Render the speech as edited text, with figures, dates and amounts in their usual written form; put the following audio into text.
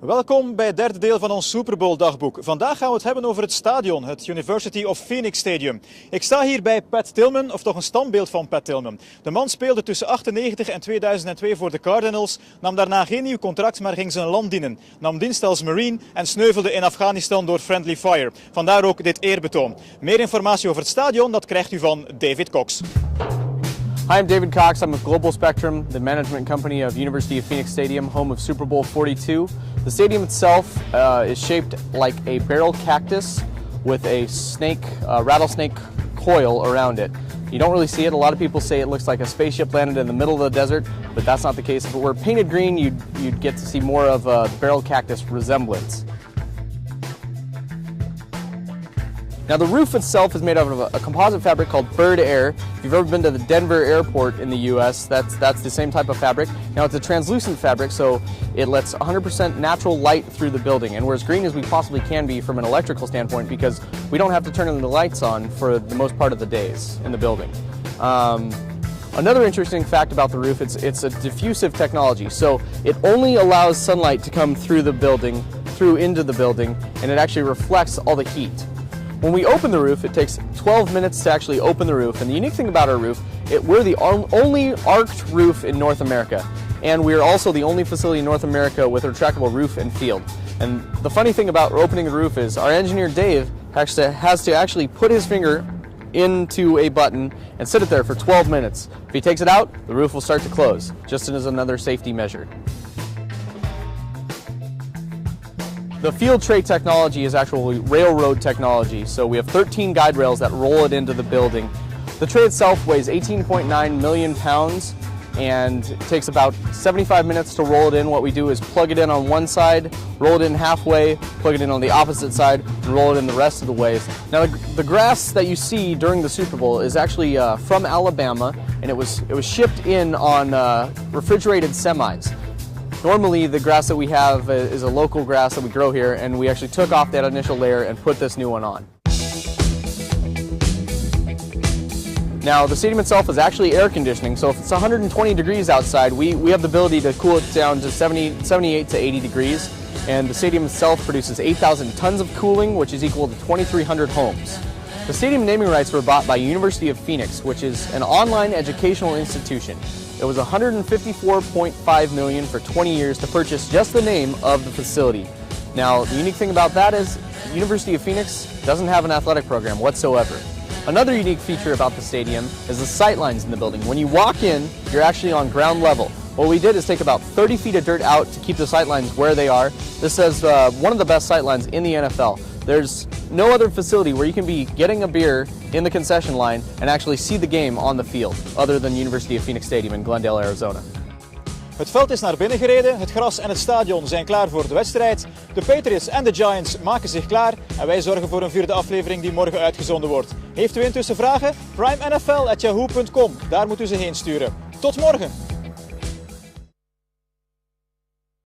Welkom bij het derde deel van ons Super Bowl dagboek. Vandaag gaan we het hebben over het stadion, het University of Phoenix Stadium. Ik sta hier bij Pat Tillman, of toch een standbeeld van Pat Tillman. De man speelde tussen 1998 en 2002 voor de Cardinals, nam daarna geen nieuw contract, maar ging zijn land dienen. Nam dienst als Marine en sneuvelde in Afghanistan door friendly fire. Vandaar ook dit eerbetoon. Meer informatie over het stadion, dat krijgt u van David Cox. Hi, I'm David Cox. I'm with Global Spectrum, the management company of University of Phoenix Stadium, home of Super Bowl 42. The stadium itself is shaped like a barrel cactus with a rattlesnake coil around it. You don't really see it. A lot of people say it looks like a spaceship landed in the middle of the desert, but that's not the case. If it were painted green, you'd get to see more of a barrel cactus resemblance. Now the roof itself is made out of a composite fabric called Bird Air. If you've ever been to the Denver airport in the US, that's the same type of fabric. Now it's a translucent fabric, so it lets 100% natural light through the building, and we're as green as we possibly can be from an electrical standpoint because we don't have to turn the lights on for the most part of the days in the building. Another interesting fact about the roof, it's a diffusive technology, so it only allows sunlight to come through the building, into the building, and it actually reflects all the heat. When we open the roof, it takes 12 minutes to actually open the roof, and the unique thing about our roof, we're the only arched roof in North America, and we're also the only facility in North America with a retractable roof and field. And the funny thing about opening the roof is our engineer Dave has to actually put his finger into a button and sit it there for 12 minutes. If he takes it out, the roof will start to close, just as another safety measure. The field tray technology is actually railroad technology, so we have 13 guide rails that roll it into the building. The tray itself weighs 18.9 million pounds and it takes about 75 minutes to roll it in. What we do is plug it in on one side, roll it in halfway, plug it in on the opposite side, and roll it in the rest of the ways. Now the grass that you see during the Super Bowl is actually from Alabama, and it was shipped in on refrigerated semis. Normally the grass that we have is a local grass that we grow here, and we actually took off that initial layer and put this new one on. Now the stadium itself is actually air conditioning, so if it's 120 degrees outside, we have the ability to cool it down to 78 to 80 degrees, and the stadium itself produces 8,000 tons of cooling, which is equal to 2,300 homes. The stadium naming rights were bought by University of Phoenix, which is an online educational institution. It was $154.5 million for 20 years to purchase just the name of the facility. Now, the unique thing about that is University of Phoenix doesn't have an athletic program whatsoever. Another unique feature about the stadium is the sight lines in the building. When you walk in, you're actually on ground level. What we did is take about 30 feet of dirt out to keep the sight lines where they are. This is one of the best sight lines in the NFL. There's no other facility where you can be getting a beer in the concession line and actually see the game on the field, other than University of Phoenix Stadium in Glendale, Arizona. Het veld is naar binnen gereden, het gras en het stadion zijn klaar voor de wedstrijd. De Patriots en de Giants maken zich klaar en wij zorgen voor een vierde aflevering die morgen uitgezonden wordt. Heeft u intussen vragen? primenfl@yahoo.com, daar moet u ze heen sturen. Tot morgen!